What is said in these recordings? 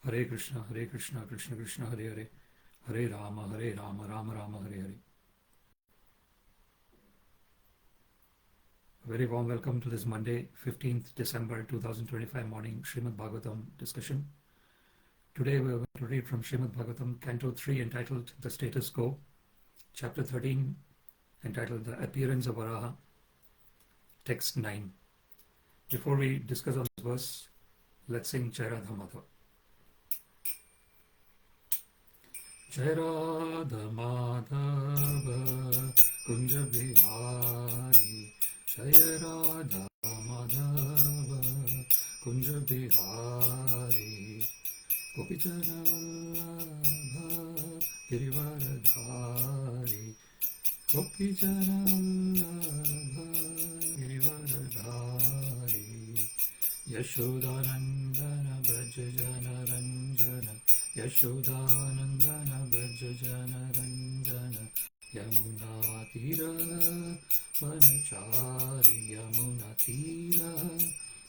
Hare Krishna, Krishna Krishna, Hare Hare, Hare Rama, Rama Rama, Hare Hare. A very warm welcome to this Monday, 15th December 2025 morning Śrīmad Bhāgavatam discussion. Today we are going to read from Śrīmad Bhāgavatam, Canto 3, entitled The Status Quo, Chapter 13, entitled The Appearance of Varaha, Text 9. Before we discuss on this verse, let's sing Jai Radha Madhava. Jai Radha Madhava Kunja Bihari, Jai Radha Madhava Kunja Bihari, Gopijana Vallabha Girivaradhari, Gopijana Vallabha Girivaradhari, Yashodanandana Brajajana Ranjana, Yashodanandana Brajajana Ranjana, Yamuna Tira Vanachari, Yamuna Tira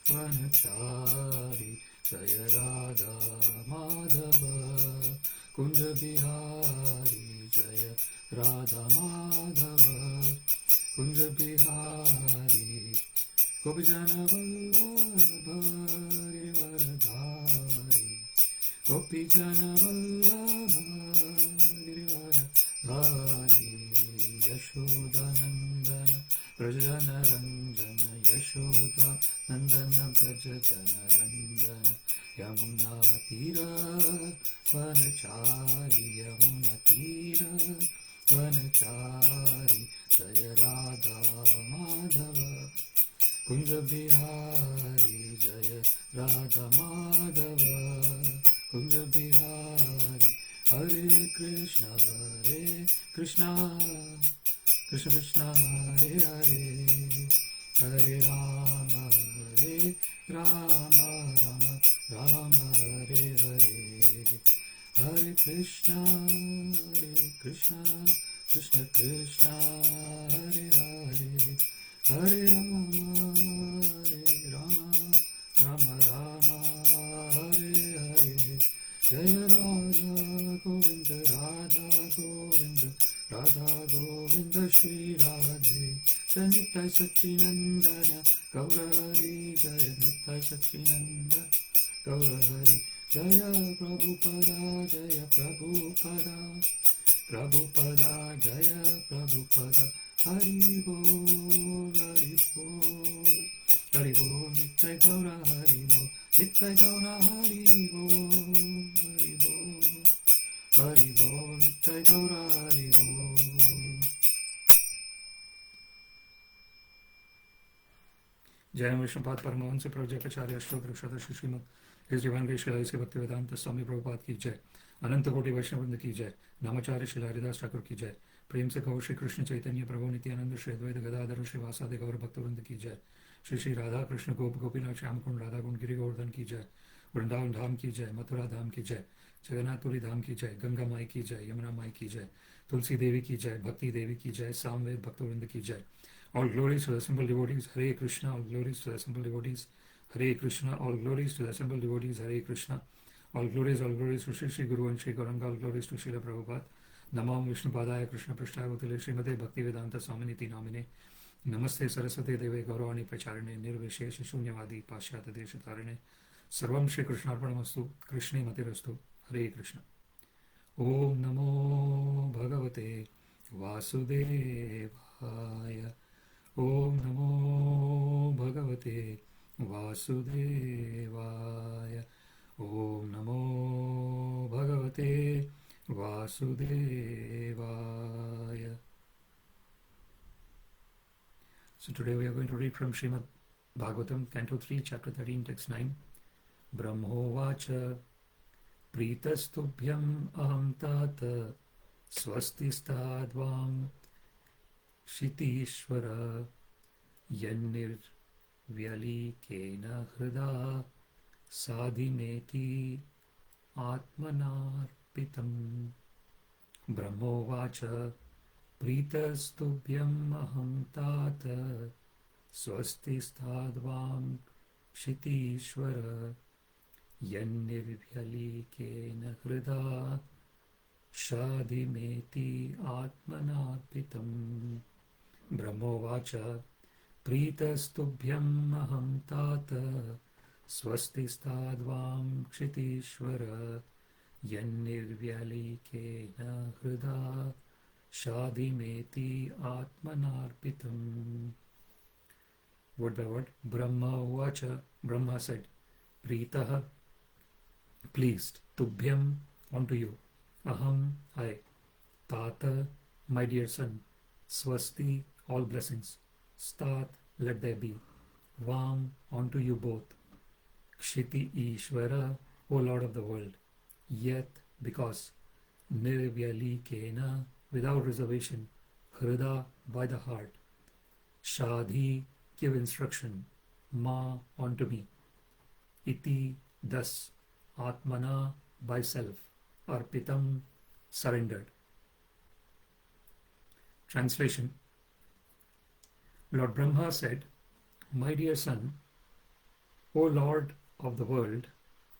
Vanachari, Jaya Radha Madhava Kunja Bihari, Jaya Radha Madhava Kunja Bihari, Gopijana Vallabha Girivaradhari, Gopijana Vallabha Girivaradhari, Yashodanandana Brajajana Ranjana, Yashodanandana Brajajana Ranjana, Yamuna Tira Vanachari, Yamuna Tira Vanachari, Jaya Radha Madhava Kunja Bihari, Jaya Radha Madhava Kunja Bihari, Hare Krishna, Krishna Krishna, Hare Hare, Hare Rama, Rama Rama, Hare Hare, Hare Krishna, Krishna Krishna, Hare Hare, Hare Rama, Rama, Hare Hare, Jaya Radha Govinda, Radha Govinda, Shri Radhe, Jaya Nitai Sachinandana, Gaurari, Jaya Nitai Sachinanda, Gaurari, Jaya Prabhupada, Jaya Prabhupada, Hari Bol, Nitai Gaura, Hari Bol, Nitai Gaura, Hari Bol, Hari Bol, Nitai Gaura, Hari Bol. Jai Vishnupad Paramahansa Prabhupada Shloka Shri Śrīmad, His Divine Grace Srila A.C. Bhaktivedanta Swami Prabhupada ki Jai, Ananta Koti Vaishnavrinda ki Jai, Namacharya Srila Hridas Thakur ki Jai, प्रेम से कहो श्री कृष्ण चैतन्य प्रभु नित्यानंद श्री अद्वैत गदाधर श्रीवासादि गौर भक्तवृंद की जय, श्री राधा कृष्ण गोप गोपीनाथ श्याम कुंड राधा कुंड गिरि गोवर्धन की जय, वृंदावन धाम की जय, मथुरा धाम की जय, जगन्नाथपुरी धाम की जय, गंगा माई की जय, यमुना माई की जय, तुलसी देवी की जय, भक्ति देवी की जय, सामवेद भक्तवृंद की जय. All glories to the simple devotees, Hare Krishna. All glories to the simple devotees, Hare Krishna. All glories to the simple devotees, Hare Krishna. All glories to Shri Guru and Shri Gauranga. All glories to Srila Prabhupada. Namo Vishnupadaya Krishna Prasthaya Bhutale Srimate Bhaktivedanta Swaminiti Namine. Namaste Saraswati Deve Gauravani Pracharine Nirvishesha Shunyavadi Pashyata Deshatarine. Sarvam Shri Krishnarpanamastu. Krishne Matirastu. Hare Krishna. Om Namo Bhagavate Vasudevaya. Om Namo Bhagavate Vasudevaya. Om Namo Bhagavate Vasudevaya. So today we are going to read from Śrīmad Bhāgavatam, Canto 3, Chapter 13, Text 9. Brahmovāca prītas tubhyam ahaṁ tāta svasti stād kṣitīśvara nirvyalīkena hṛdā mety ātmanārpitam. Brahmovāca prītas tubhyam ahaṁ tāta svasti stād kṣitīśvara nirvyalīkena hṛdā śādhi mety ātmanārpitam. brahmovāca prītas tubhyam ahaṁ tāta svasti stād kṣitīśvara nirvyalīkena hṛdā śādhi mety ātmanārpitam. Word by word. Brahmovāca, Brahma said, prītaha, pleased, tubhyam, unto you, ahaṁ, I, tāta, my dear son, svasti, all blessings, stād, let there be, vam, unto you both, kṣitīśvara, O Lord of the world, yet, because, nirvyalīkena, without reservation, hṛdā, by the heart, śādhi, give instruction, ma, unto me, iti, thus, ātmanā, by self, ārpitam, surrendered. Translation. Lord Brahma said, my dear son, O Lord of the world,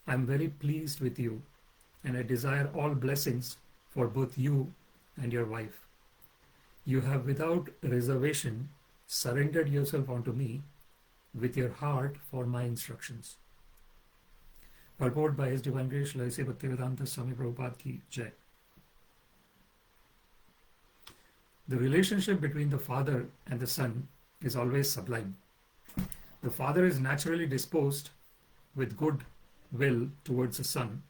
I am very pleased with you, and I desire all blessings for both you and your wife. You have without reservation surrendered yourself unto me with your heart for my instructions. Purport by His Divine Grace Śrīla Sri Bhaktivedanta Swami Prabhupada ki Jai. The relationship between the father and the son is always sublime. The father is naturally disposed with good will towards the son,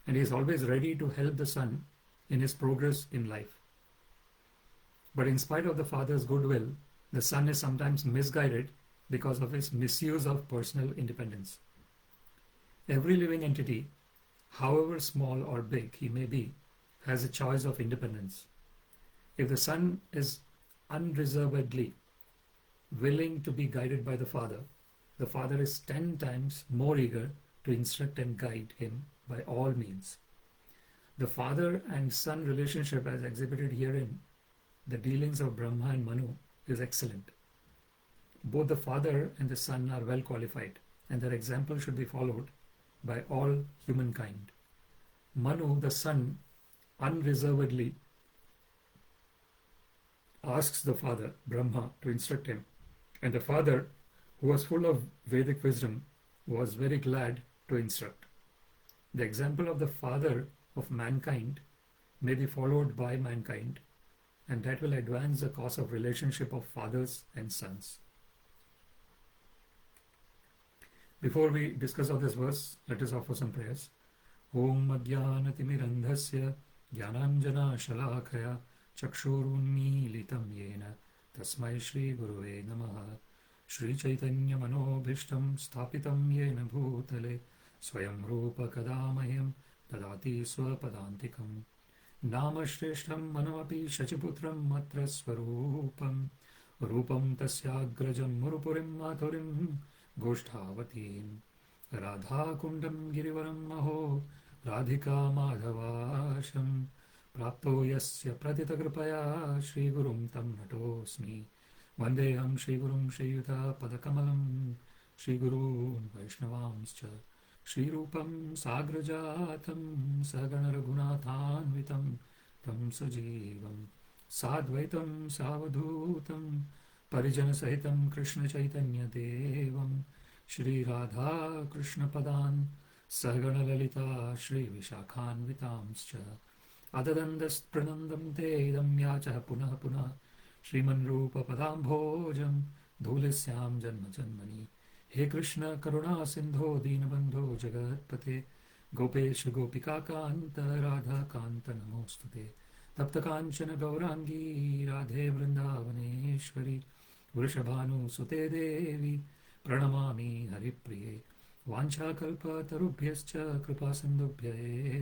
and he is always ready to help the son in his progress in life. But in spite of the father's goodwill, the son is sometimes misguided because of his misuse of personal independence. Every living entity, however small or big he may be, has a choice of independence. If the son is unreservedly willing to be guided by the father is 10 times more eager to instruct and guide him by all means. The father and son relationship as exhibited herein, the dealings of Brahma and Manu, is excellent. Both the father and the son are well qualified, and their example should be followed by all humankind. Manu, the son, unreservedly asks the father, Brahma, to instruct him, and the father, who was full of Vedic wisdom, was very glad to instruct. The example of the father of mankind may be followed by mankind, and that will advance the cause of relationship of fathers and sons. Before we discuss of this verse, let us offer some prayers. Om Ajnanatimirandhasya Jnananjana Shalakaya Chakshurunmilitam Yena Tasmai Shri Guruve Namaha. Shri Chaitanya Manobhishtam Sthapitam Yena Bhutale Swayam Rupa Kadamahyam Dadati Swapadantikam Namashreshtam Manavapi Shachiputram Matra Swarupam Rupam Tasyagrajam Murupurim Mathurim Goshtavatim Radha Kundam Girivaram Maho Radhika Madhavasham Prapto Yasya Pratita Kripaya Shri Gurum Tam Natosmi Vandeham Shri Gurum Shri Yuta Padakamalam Shri Gurun Vaishnavamscha Shri Rupam Sagrajatam Sagana Raghunathanvitam Tam Sajivam Sadvaitam Savadhutam Parijana Sahitam Krishna Chaitanya Devam Shri Radha Krishna Padan Sagana Lalita Shri Vishakhanvitamscha Adadandas Pranandam Te Idam Yacha Punah Punah Shriman Rupa Padam Bhojam Dhulisyam Janma Janmani He Krishna Karuna Sindho Dinabandho Jagatpate Gopesh Gopika Kanta Radha Kanta Namostute Tapta Kanchana Gaurangi Radhe Vrindavaneshwari Vrishabhanu Sute Devi Pranamami Haripriye Vancha Kalpa Tarubhyascha Kripa Sindhubhya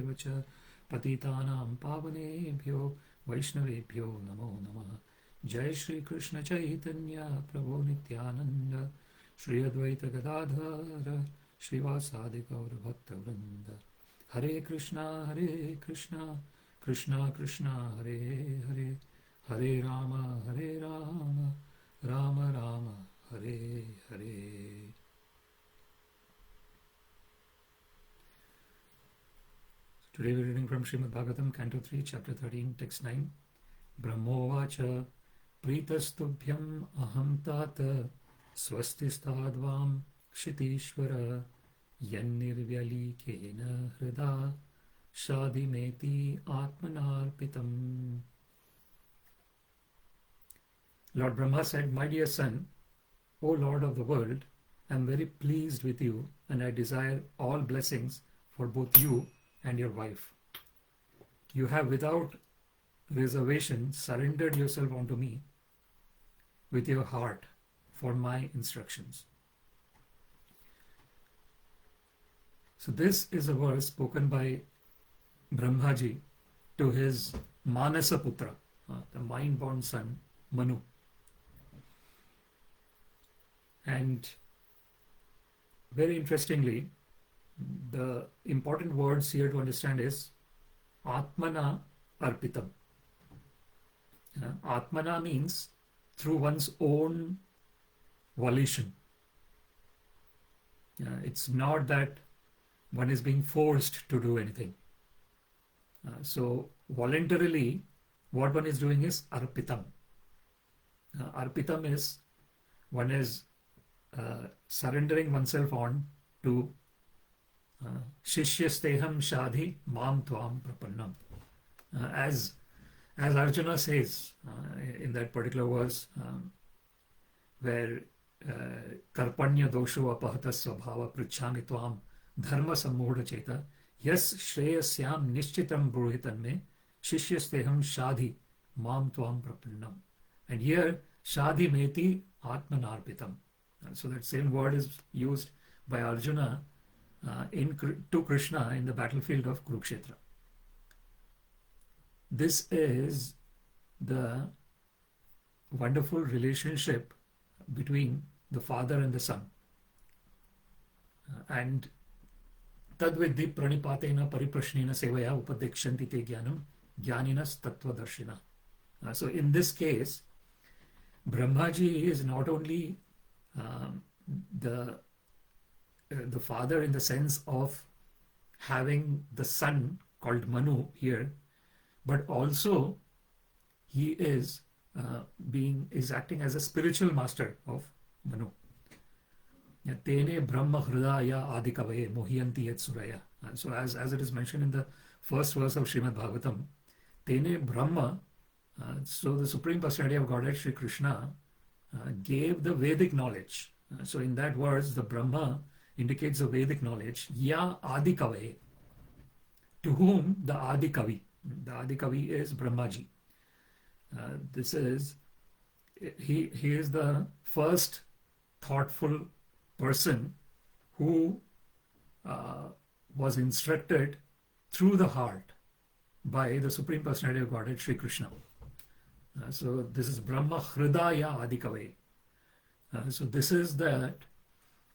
Evacha Patitanam Pavanebhyo Vaishnavebhyo Namo Namah Jai Shri Krishna Chaitanya Prabhu Nityananda Shri Advaita Gadadhara Shrivasadi Gaura Bhakta Vrinda Hare Krishna Krishna Krishna Hare Hare Hare Rama Rama Rama Hare Hare. Today we're reading from Śrīmad Bhāgavatam, Canto 3, Chapter 13, Text 9. Brahmovāca, prītas tubhyam ahaṁ tāta, svasti stād kṣitīśvara, nirvyalīkena hṛdā, śādhi mety ātmanārpitam. Lord Brahma said, "My dear son, O Lord of the world, I am very pleased with you and I desire all blessings for both you and your wife. You have without reservation surrendered yourself unto me with your heart for my instructions." So this is a verse spoken by Brahmaji to his Manasa Putra, the mind-born son, Manu. And very interestingly, the important words here to understand is ātmanārpitam. Atmana means through one's own volition. It's not that one is being forced to do anything. So voluntarily, what one is doing is arpitam. Arpitam is one is surrendering oneself on to śrīmad śādhi māṁ tvāṁ prapannam. As Arjuna says in that particular verse, where karpanya dosho apahata svabhava pritchami tvāṁ dharma sammūಢa cheta yas shreyasyam nishchitam bruhitan me śrīmad śādhi māṁ tvāṁ prapannam. And here śādhi mety ātmanārpitam. So that same word is used by Arjuna to Krishna in the battlefield of Kurukshetra. This is the wonderful relationship between the father and the son. And tadvidhi pranipatena pariprashnena sevaya upadekshanti te jnanam jnaninas tattvadarshina. So in this case, Brahmaji is not only the father in the sense of having the son called Manu here, but also he is acting as a spiritual master of Manu. Tene brahma hṛdā ādikavaye mohiyanti yat suraya. So as it is mentioned in the first verse of Śrīmad Bhāgavatam, Tene Brahma, so the Supreme Personality of Godhead, Sri Krishna, gave the Vedic knowledge. So in that verse, the Brahma indicates the Vedic knowledge. Ya ādikavaye, to whom the Ādikavi. The Ādikavi is Brahmaji. He is the first thoughtful person who was instructed through the heart by the Supreme Personality of Godhead, Sri Krishna. So this is Brahma hṛdā ādikavaye. So this is that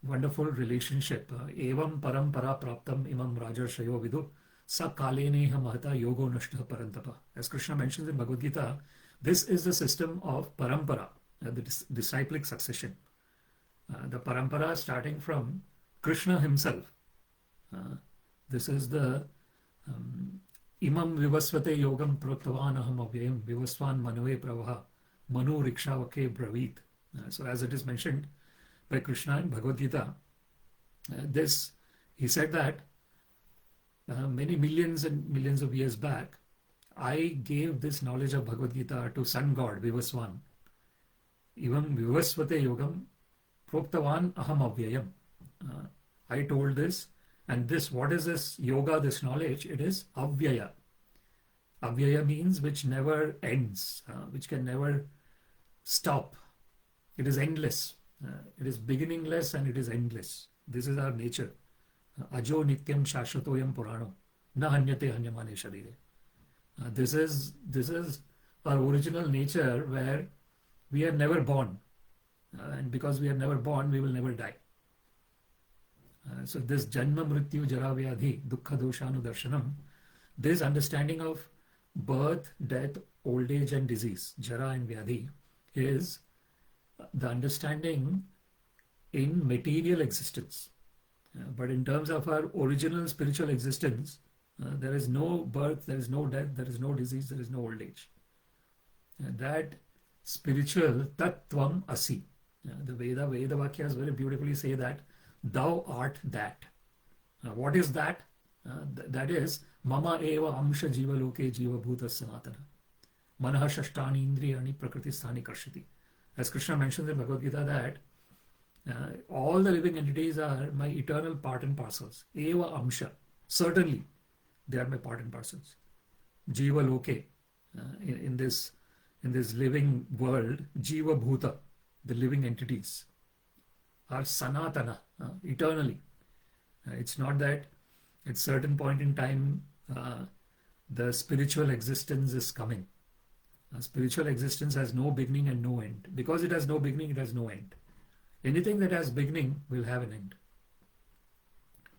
wonderful relationship. Evam parampara praptam imam rajarshayo vidu sa kaleneha mahata yogo nashtha parantapa. As Krishna mentions in Bhagavad Gita, this is the system of parampara, the disciplic succession. The parampara starting from Krishna himself. This is the imam vivasvate yogam proktavan ahaṁ avyayam vivasvan manave pravaha manu rikshavake bravit. So as it is mentioned by Krishna in Bhagavad Gita, he said that many millions and millions of years back, I gave this knowledge of Bhagavad Gita to Sun God, Vivasvan. Evam vivasvate yogam proktavan ahaṁ avyayam. I told this, and this, what is this yoga, this knowledge? It is avyaya. Avyaya means which never ends, which can never stop. It is endless. It is beginningless and it is endless. This is our nature. Ajo nityam shashvatoyam purano na hanyate hanyamane sharire. This is our original nature where we are never born. And because we are never born, we will never die. So this janma mrityu jara vyadhi dukkha doshanu darshanam, this understanding of birth, death, old age and disease, jara and vyadhi, is the understanding in material existence. But in terms of our original spiritual existence, There is no birth, there is no death, there is no disease, there is no old age. That spiritual tattvam asi. The Veda Vakyas very beautifully say that thou art that. What is that? That is mama eva amsha jiva loke jiva bhuta sanātana. Manaha shashtani indriyani prakriti sthani karshati. As Krishna mentions in Bhagavad Gita that all the living entities are my eternal part and parcels. Eva amsha. Certainly, they are my part and parcels. Jiva loke. In this living world, jiva bhuta, the living entities, are sanātana, eternally. It's not that at certain point in time the spiritual existence is coming. Spiritual existence has no beginning and no end. Because it has no beginning, it has no end. Anything that has beginning will have an end.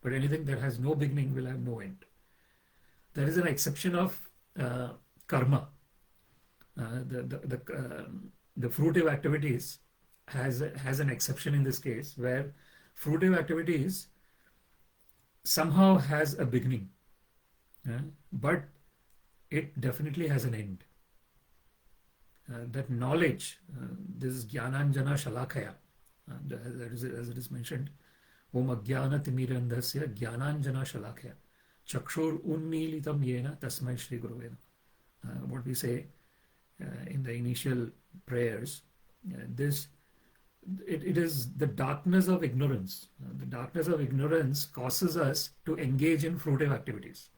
But anything that has no beginning will have no end. There is an exception of karma. The fruitive activities has an exception in this case, where fruitive activities somehow has a beginning, but it definitely has an end. That knowledge, this is jnananjana shalakaya, as it is mentioned, Om ajnana timirandhasya jnananjana shalakaya chakshur unnilitam yena tasmai shri guruvena. What we say in the initial prayers, it is the darkness of ignorance. The darkness of ignorance causes us to engage in fruitive activities.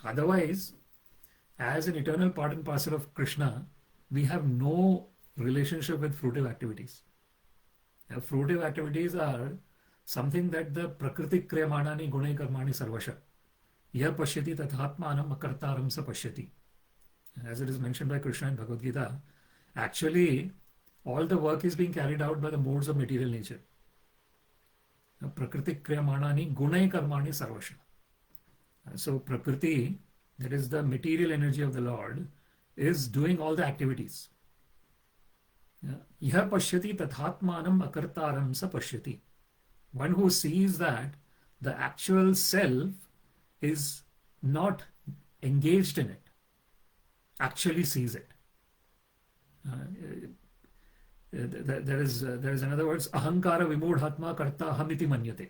Otherwise, as an eternal part and parcel of Krishna, we have no relationship with fruitive activities. Fruitive activities are something that the prakriti kriyamanani gunai karmani sarvasha. Yah pashyati tathatmanam akartaram sa pashyati. As it is mentioned by Krishna in Bhagavad Gita, actually all the work is being carried out by the modes of material nature. Prakriti kriyamanani gunai karmani sarvasha. So Prakriti, that is the material energy of the Lord, is doing all the activities. Yah pashyati tathatmanam akartaram sa pashyati. One who sees that the actual self is not engaged in it, actually sees it. There is in other words, ahaṁkara vimūಢātmā karta ahaṁ iti manyate.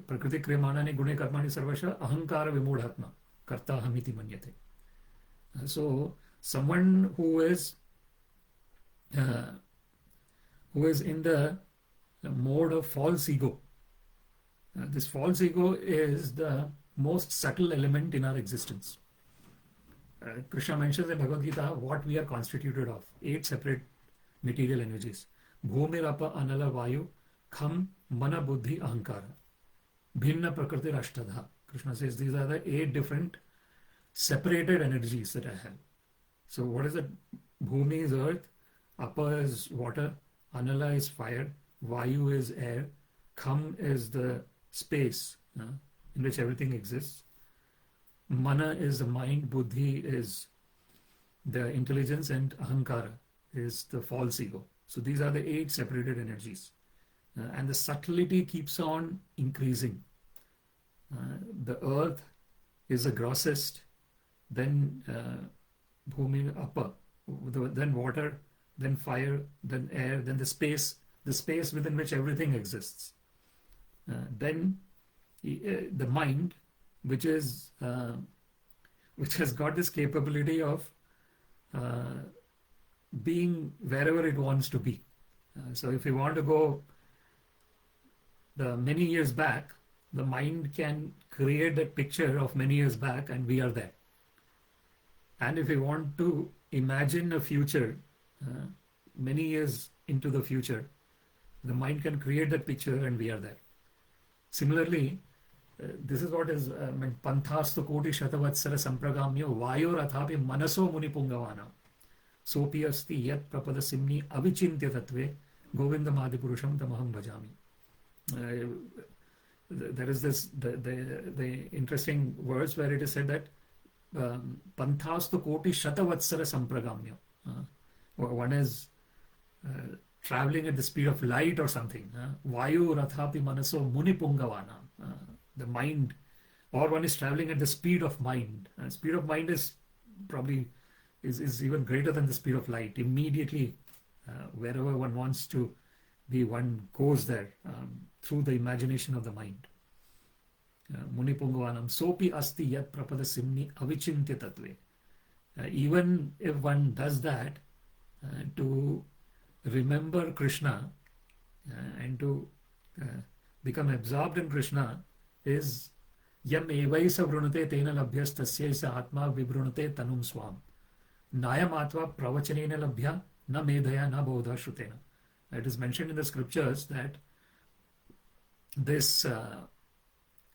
Prakriti kriyamanani gune karmani sarvasha ahaṁkara vimūఢātmā karta ahaṁ iti manyate. So someone who is in the mode of false ego. This false ego is the most subtle element in our existence. Krishna mentions in Bhagavad Gita what we are constituted of. 8 separate material energies. Bhumirapa anala vayu kham mana buddhi ahankara. Bhinna prakriti rashtadha. Krishna says these are the 8 different separated energies that I have. So what is it? Bhumi is earth, Apa is water, Anala is fire, Vayu is air, Kham is the space in which everything exists. Mana is the mind, Buddhi is the intelligence, and Ahankara is the false ego. So these are the 8 separated energies. And the subtlety keeps on increasing. The earth is the grossest, then Bhumi Apa, then water, then fire, then air, then the space within which everything exists. Then the mind, which has got this capability of being wherever it wants to be. So if we want to go many years back, the mind can create that picture of many years back and we are there. And if we want to imagine a future many years into the future, the mind can create that picture and we are there. Similarly, this is what is meant. Panthastu koti shatavatsara sampragamyo vayor athapi manaso munipungavana sopi asti yat prapada simni avichintya tattve Govinda madhipurusham tamaham bhajami. There is this the interesting words where it is said that panthastu koti shatavatsara sampragamyo. One is traveling at the speed of light or something. Vayu rathapi manaso munipungavana. The mind or one is traveling at the speed of mind. Speed of mind is probably is even greater than the speed of light. Immediately, wherever one wants to be, one goes there through the imagination of the mind. Muni Pungavanam sopi asti yat prapada simni avichintya tatve. Even if one does that, to remember Krishna and to become absorbed in Krishna is yam evaisa vrunate tena labhyas tasyaisa atma vibrunate tanum swam. Nayam atva pravachanena labhya na medhaya na bodha shrutena. It is mentioned in the scriptures that this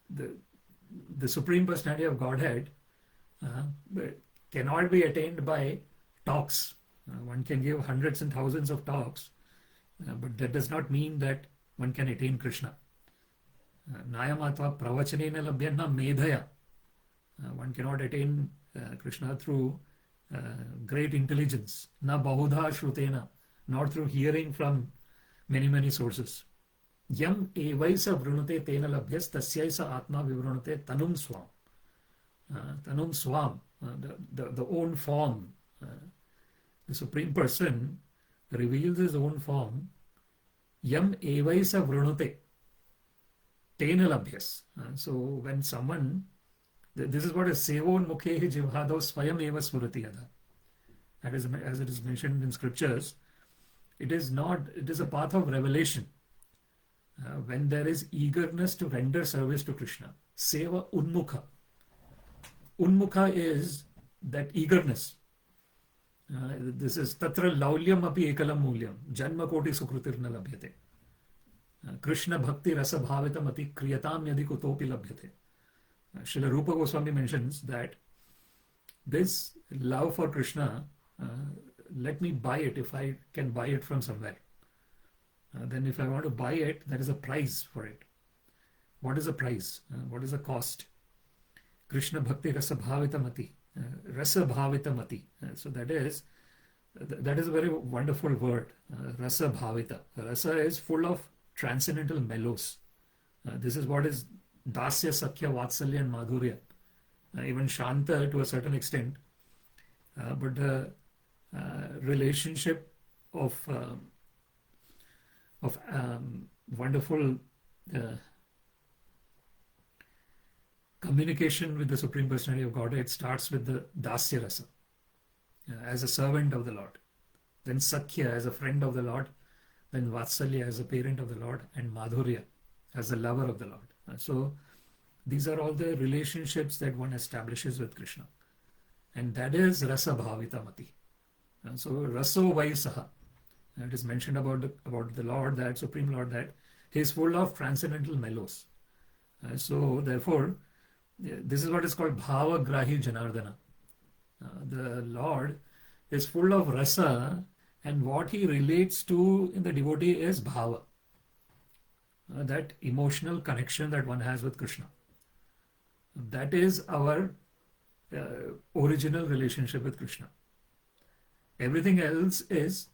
the Supreme Personality of Godhead cannot be attained by talks. One can give hundreds and thousands of talks, but that does not mean that one can attain Krishna. Nayamatva pravachanena labhyana medhaya. One cannot attain Krishna through great intelligence. Na bahudha shrutena. Not through hearing from many sources. Yam evaisa vrunate tena labhyas tasyaisa atma vivrunate tanum swam. Tanum swam, the own form. The Supreme Person reveals his own form. Yam evaisa vrunate tena labhyas. So when someone, this is what is sevon mukhe jivhado swayam eva smriti yada. That is, as it is mentioned in scriptures, it is a path of revelation. When there is eagerness to render service to Krishna. Seva unmukha. Unmukha is that eagerness. This is tatra laulyam api ekalam mulyam. Janma koti sukrutirna labhyate. Krishna bhakti rasa bhavitam ati kriyatam yadi kutopi labhyate. Srila Rupa Goswami mentions that this love for Krishna, let me buy it if I can buy it from somewhere. Then if I want to buy it, there is a price for it. What is the price? What is the cost? Krishna bhakti rasa bhavitamati. Rasa bhavitamati. So that is a very wonderful word. Rasa bhavita. Rasa is full of transcendental mellows. This is what is dāsya, sakhya, vatsalya and madhurya. Even shanta to a certain extent. But the relationship of wonderful communication with the Supreme Personality of Godhead starts with the dāsya rasa, as a servant of the Lord, then sakhya as a friend of the Lord, then vatsalya as a parent of the Lord, and madhurya as the lover of the Lord. So these are all the relationships that one establishes with Krishna, and that is rasa bhavitamati. So raso vaisaha. It is mentioned about the Lord, that Supreme Lord, that he is full of transcendental mellows. So therefore, this is what is called bhava grahi janardana. The Lord is full of rasa, and what he relates to in the devotee is bhava. That emotional connection that one has with Krishna. That is our original relationship with Krishna. Everything else is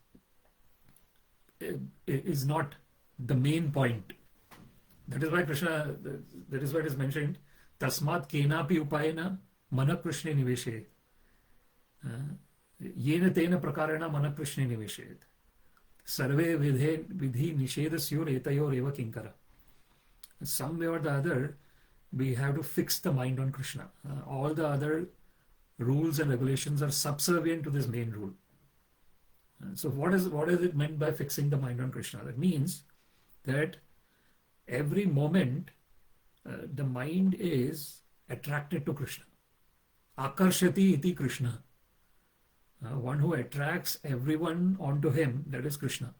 not the main point. That is why Krishna, that is why it is mentioned, tasmat kenapi upayena mana Krishne niveshet. Yena tena prakarena mana Krishne niveshet. Sarve vidhi nishedasyor etayor eva kinkara. Some way or the other, we have to fix the mind on Krishna. All the other rules and regulations are subservient to this main rule. So what is it meant by fixing the mind on Krishna? That means that every moment the mind is attracted to Krishna. Akarshati iti Krishna. One who attracts everyone onto him, that is Krishna.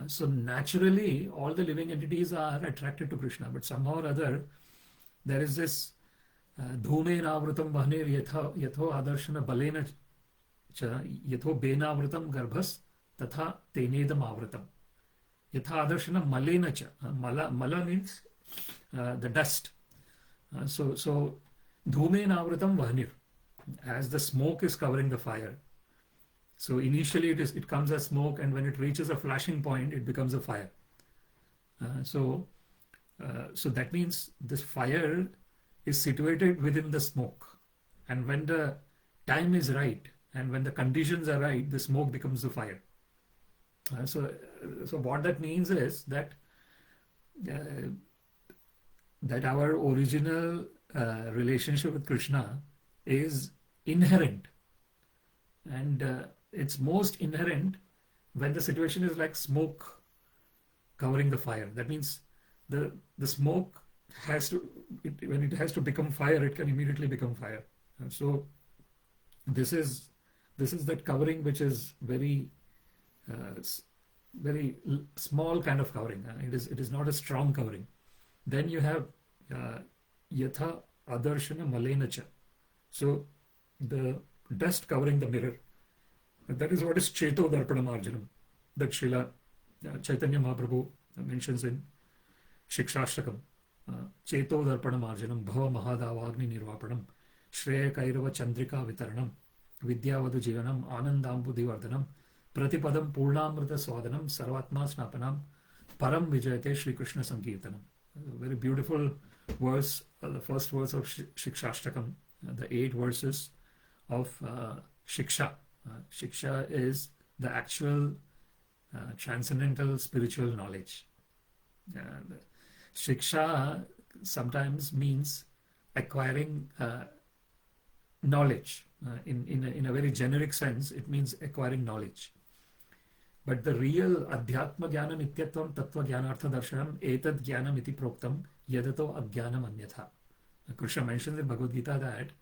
So naturally, all the living entities are attracted to Krishna, but somehow or other, there is this dhume navrutam bhanir yatho adarshana balena yatho benavrutam garbhas tatha tenedam avrutam. Yatha adarshana malena cha. Mala means the dust. So dhume navrutam bhanir. As the smoke is covering the fire. So initially it comes as smoke, and when it reaches a flashing point, it becomes a fire. So that means this fire is situated within the smoke. And when the time is right and when the conditions are right, the smoke becomes the fire. So what that means is that that our original relationship with Krishna is inherent, and it's most inherent when the situation is like smoke covering the fire. That means the smoke has to, when it has to become fire, it can immediately become fire. So this is that covering which is very small kind of covering. It is not a strong covering. Then you have yatha adarshana malenacha. So the dust covering the mirror. That is what is cheto darpanam arjanam. That Srila Chaitanya Mahaprabhu mentions in Shikshashtakam. Cheto darpanam arjanam bhava mahadavagni nirvapanam shreya kairava chandrika vitaranam vidyavadu jivanam anandambu divardhanam pratipadam purnamrita swadanam sarvatma snapanam param vijayate Shri Krishna Sankirtanam. Very beautiful verse, the first verse of Shikshashtakam, the 8 verses of Shiksha. Shiksha is the actual transcendental spiritual knowledge. Shiksha sometimes means acquiring knowledge. In a very generic sense, it means acquiring knowledge. But the real adhyatma jnana nityatvam tattva jnanartha darshanam etad jnanam iti proktam yadato ajnanam anyatha. Krishna mentions in Bhagavad Gita that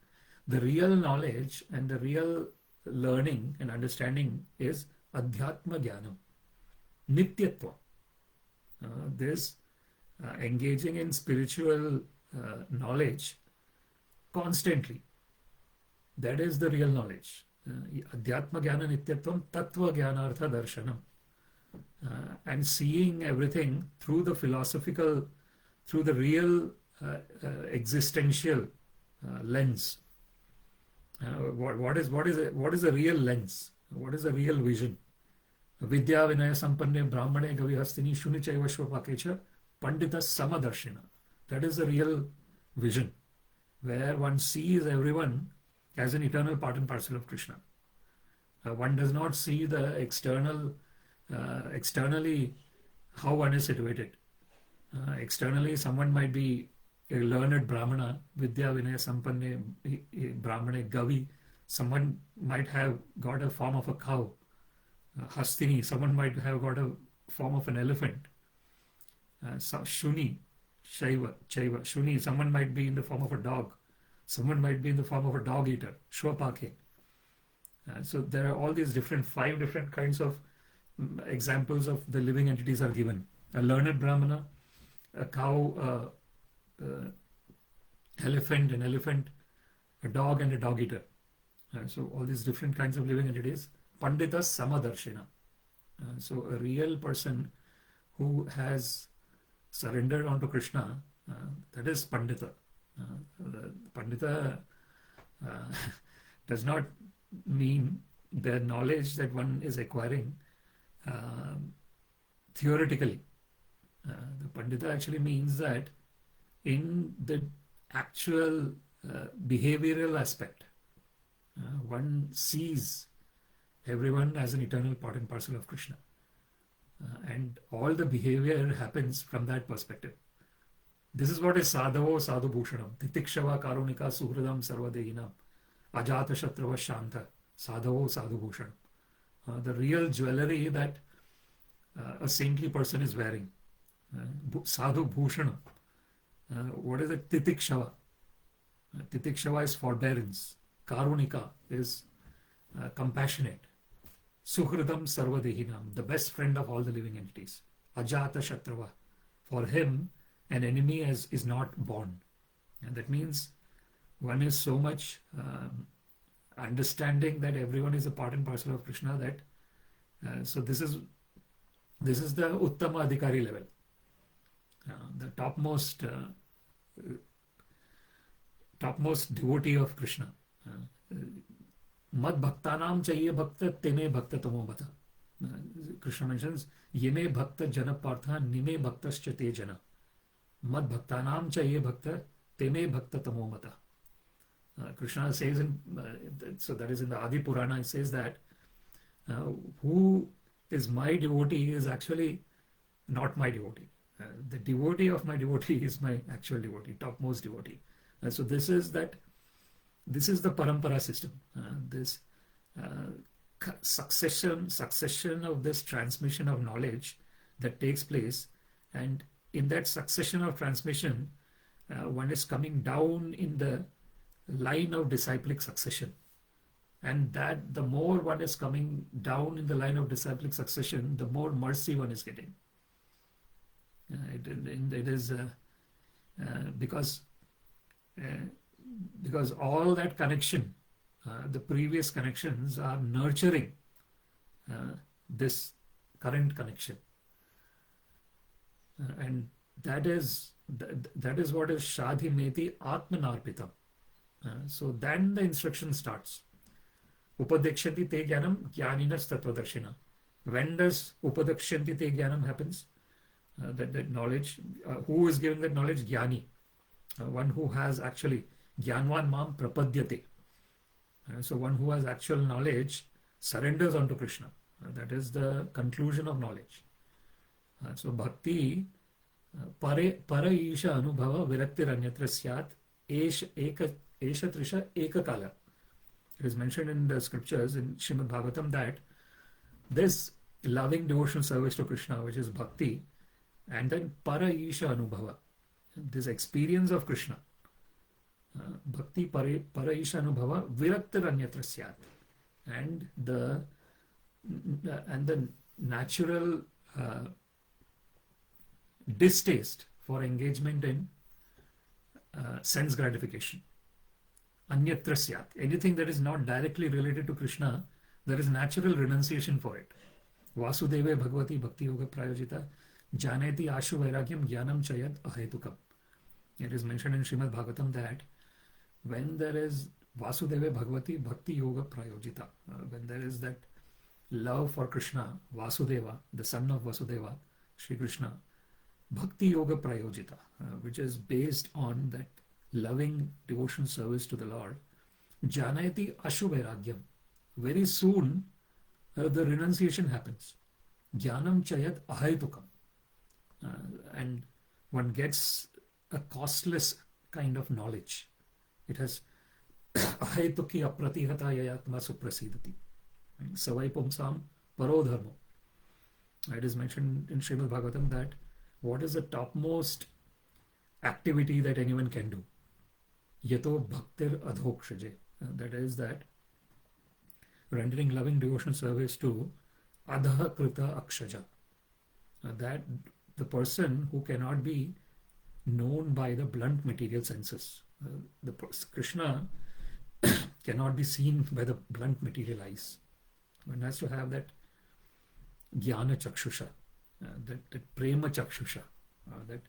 the real knowledge and the real learning and understanding is adhyatma jnanam, nityatva. This engaging in spiritual knowledge constantly. That is the real knowledge. Adhyatma jnana nityatvam tattva jnanartha darshanam. And seeing everything through the philosophical, through the real existential lens. What is a real lens? What is a real vision? Vidya vinaya sampanne brahmane gavihastini shunichaiva shvapakecha pandita samadarshina. That is the real vision, where one sees everyone as an eternal part and parcel of Krishna. One does not see the externally how one is situated. Externally, someone might be a learned Brahmana, Vidya Vinaya Sampanne Brahmane Gavi. Someone might have got a form of a cow, Hastini. Someone might have got a form of an elephant. Shuni, Chaiva. Shuni, someone might be in the form of a dog. Someone might be in the form of a dog eater, Shwapake. So there are all these 5 different kinds of examples of the living entities are given. A learned Brahmana, a cow, elephant, an elephant, a dog and a dog eater. So all these different kinds of living entities. Pandita Samadarshina. So a real person who has surrendered onto Krishna, that is Pandita. Pandita does not mean the knowledge that one is acquiring theoretically. The Pandita actually means that in the actual behavioral aspect, one sees everyone as an eternal part and parcel of Krishna. And all the behavior happens from that perspective. This is what is sadhavo sadhu bhushanam, titikshava karunika suhridam sarvadehinam, ajata shatrava shanta, sadhavo sadhu bhushanam. The real jewelry that a saintly person is wearing, sadhu bhushanam. What is it? Titikshava. Titikshava is forbearance. Karunika is compassionate. Suhridam sarvadehinam, the best friend of all the living entities. Ajata shatrava. For him, an enemy is not born. And that means one is so much understanding that everyone is a part and parcel of Krishna that so this is the Uttama Adhikari level. The topmost devotee of Krishna. Mad bhaktanam chahiye bhakta tene bhakta tamo bata. Krishna mentions yeme bhakta jana partha nime bhaktascha te jana. Mad bhaktanam chahiye bhakta teme bhakta tamomata. Krishna says so that is in the Adi Purana, it says that who is my devotee is actually not my devotee. The devotee of my devotee is my actual devotee, topmost devotee. So this is the parampara system. This succession of this transmission of knowledge that takes place, and in that succession of transmission, one is coming down in the line of disciplic succession, and that the more one is coming down in the line of disciplic succession, the more mercy one is getting. It is because all that connection, the previous connections are nurturing this current connection, and that is what is śādhi, mety, ātmanārpitam. So then the instruction starts. Upadekshati te jnanam jnaninas tattvadarshina. When does upadekshati te jnanam happens? That knowledge, who is giving that knowledge? Jnani, one who has actually jnanvan mam prapadyate. So one who has actual knowledge surrenders onto Krishna. That is the conclusion of knowledge. So bhakti para isha anubhava viraktir anyatra syat esha trisha ekakala. It is mentioned in the scriptures in Śrīmad Bhāgavatam that this loving devotional service to Krishna, which is bhakti, and then para isha anubhava, this experience of Krishna, bhakti para isha anubhava viraktir anyatra syat, and the natural distaste for engagement in sense gratification. Anyatra syat. Anything that is not directly related to Krishna, there is natural renunciation for it. Vasudeve bhagavati bhakti yoga prayojita janeti ashu vairagyam jnanam chayat ahetukam. It is mentioned in Śrīmad Bhāgavatam that when there is Vasudeve bhagavati bhakti yoga prayojita, when there is that love for Krishna, Vasudeva, the son of Vasudeva, Shri Krishna, bhakti yoga prayojita, which is based on that loving devotion service to the Lord, janayati ashu vairagyam. Very soon the renunciation happens. Jnanam chayat ahetukam. And one gets a costless kind of knowledge. It has ahetuki apratihata yayatma suprasidati. Savai pumsam parodharmo. It is mentioned in Śrīmad Bhāgavatam that what is the topmost activity that anyone can do? Yato bhaktir adhokshaje. That is that rendering loving devotional service to adha krita akshaja. That the person who cannot be known by the blunt material senses. Krishna cannot be seen by the blunt material eyes. One has to have that jnana chakshusha, that prema chakshusha, that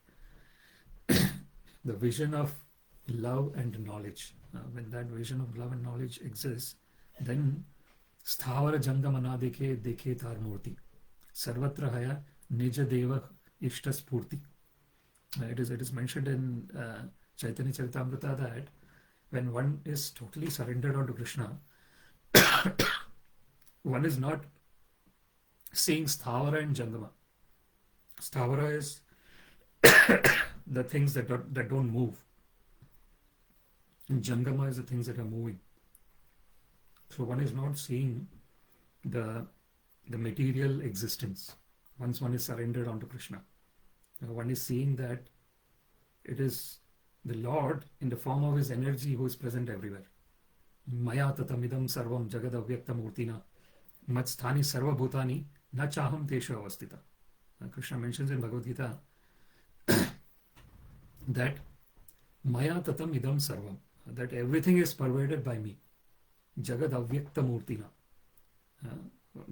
the vision of love and knowledge. When that vision of love and knowledge exists, then sthavara jangama dekhe tar murti sarvatra haya nija deva ishta spurti. It is mentioned in Chaitanya Charitamrita that when one is totally surrendered onto Krishna, one is not seeing sthavara and jangama. Sthavara is the things that don't move. And jangama is the things that are moving. So one is not seeing the material existence once one is surrendered onto Krishna. One is seeing that it is the Lord in the form of his energy who is present everywhere. Maya tatamidam sarvam jagad avyakta murtina mat sthani sarva bhutani na chaham teshu avastita. Krishna mentions in Bhagavad Gita that Maya tatam idam sarvam, that everything is pervaded by me. Jagad avyakta murtina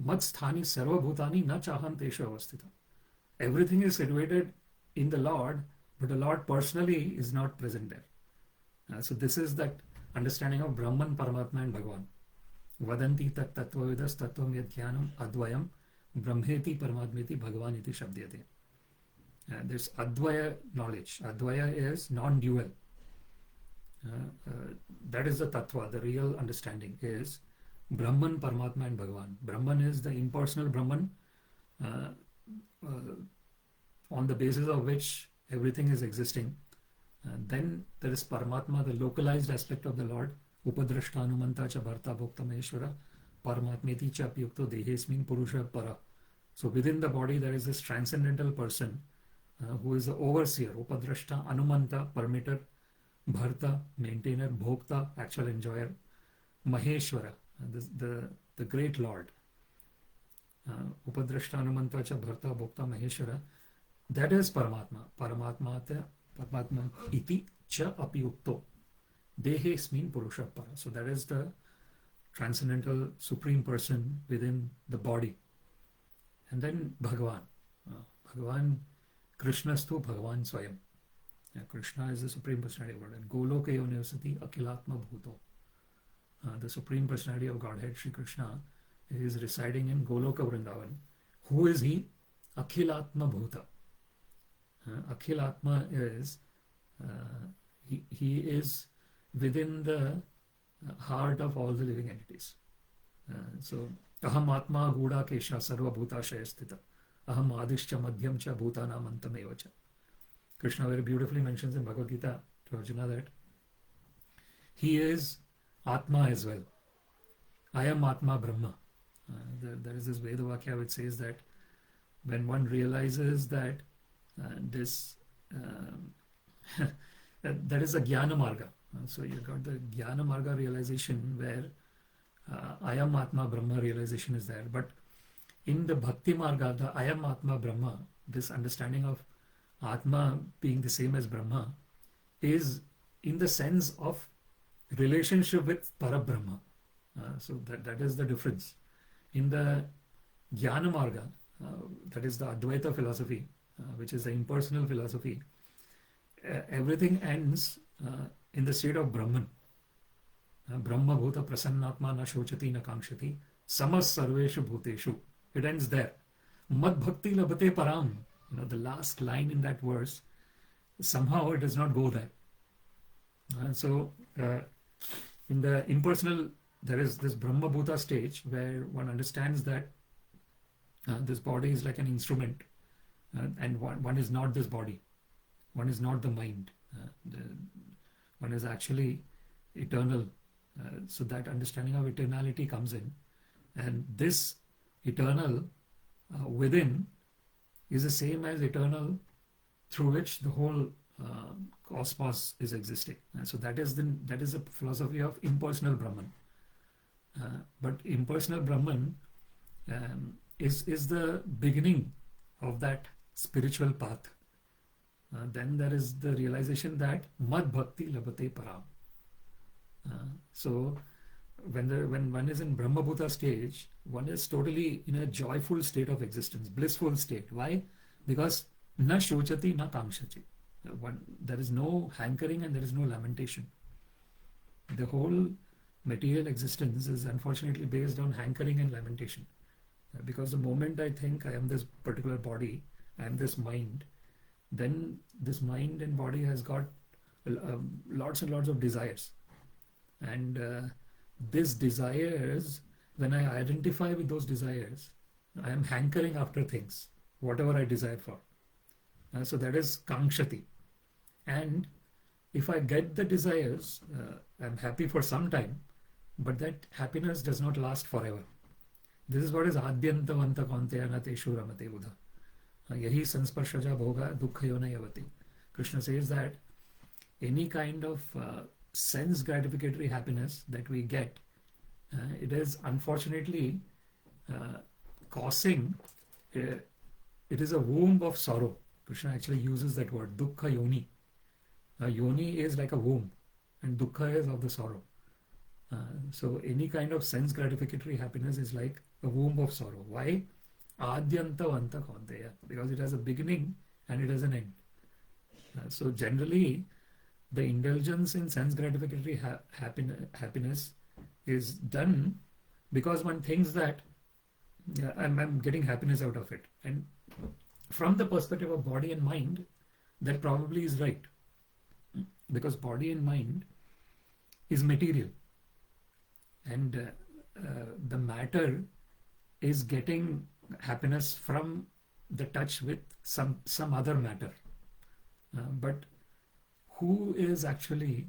mat sthani sarva bhutani na chaham teshu avastita. Everything is situated in the Lord, but the Lord personally is not present there. So this is that understanding of Brahman, Paramatma and Bhagavan. Vadanti tat tattvavidas tattvam yadhyanam advayam brahmeti paramatmeti bhagavan iti shabdyate. This advaya knowledge. Advaya is non-dual. that is the tattva, the real understanding is Brahman, Paramatma and Bhagavan. Brahman is the impersonal Brahman, on the basis of which everything is existing. Then there is Paramatma, the localized aspect of the Lord. Upadrashta Anumanta cha bharta bhokta maheshwara paramatmeti cha apyukto dehesmin purusha para. So within the body there is this transcendental person who is the overseer. Upadrashta Anumanta, permitter. Bharta, maintainer. Bhokta, actual enjoyer. Maheshwara, the great Lord. Upadrashta Anumanta cha bharta bhokta maheshwara. That is Paramatma. Paramatma iti cha apyukto dehesmin purusha para. So that is the transcendental supreme person within the body. And then Bhagavan. Bhagavan, Krishnastu Bhagavan Swayam. Krishna is the supreme personality of God. And Goloka Yonivasati Akhilatma Bhuto. The supreme personality of Godhead, Sri Krishna, is residing in Goloka Vrindavan. Who is he? Akhilatma Bhuta. Akhilatma is, he is within the heart of all the living entities. So, ahaṁ atma guda kesha sarva bhutashaya sthita. Ahaṁ adishcha madhyam cha bhutanam antameva cha. Krishna very beautifully mentions in Bhagavad Gita to Arjuna that he is Atma as well. I am Atma Brahma. There is this Veda Vakya which says that when one realizes that that is a Jnana Marga. So you got the Jnana Marga realization where I am Atma Brahma realization is there. But in the Bhakti Marga, the I am Atma Brahma, this understanding of Atma being the same as Brahma is in the sense of relationship with Parabrahma. So that is the difference. In the Jnana Marga, that is the Advaita philosophy, which is the impersonal philosophy, everything ends in the state of Brahman. Brahma bhuta prasannatma na shochati na kṣitīśvara samas sarveshu bhuteshu. It ends there. Mad bhakti labhate param. The last line in that verse, somehow it does not go there. So in the impersonal, there is this Brahma bhuta stage where one understands that this body is like an instrument, and one is not this body. One is not the mind. One is actually eternal. So that understanding of eternality comes in. And this eternal within is the same as eternal through which the whole cosmos is existing. And so that is a philosophy of impersonal Brahman. But impersonal Brahman is the beginning of that spiritual path. Then there is the realization that mad bhakti labhate param. So when one is in Brahma Bhuta stage, one is totally in a joyful state of existence, blissful state. Why? Because na shochati na kamshati. There is no hankering and there is no lamentation. The whole material existence is unfortunately based on hankering and lamentation. Because the moment I think I am this particular body, I am this mind, then this mind and body has got lots and lots of desires. And these desires, when I identify with those desires, I am hankering after things, whatever I desire for. So that is kṣitīśvara. And if I get the desires, I'm happy for some time, but that happiness does not last forever. This is what is ādyantavanta kaunteya teshu ramate buddha. Yahi sansparshaja bhoga dukkhayona yavati. Krishna says that any kind of sense gratificatory happiness that we get, it is unfortunately causing, it is a womb of sorrow. Krishna actually uses that word, dukkha yoni. Yoni is like a womb and dukkha is of the sorrow. So any kind of sense gratificatory happiness is like a womb of sorrow. Why? Ādyantavanta kaunteya. Because it has a beginning and it has an end. So generally, the indulgence in sense gratificatory happiness is done because one thinks that I'm getting happiness out of it. And from the perspective of body and mind, that probably is right. Because body and mind is material, and the matter is getting happiness from the touch with some other matter. But who is actually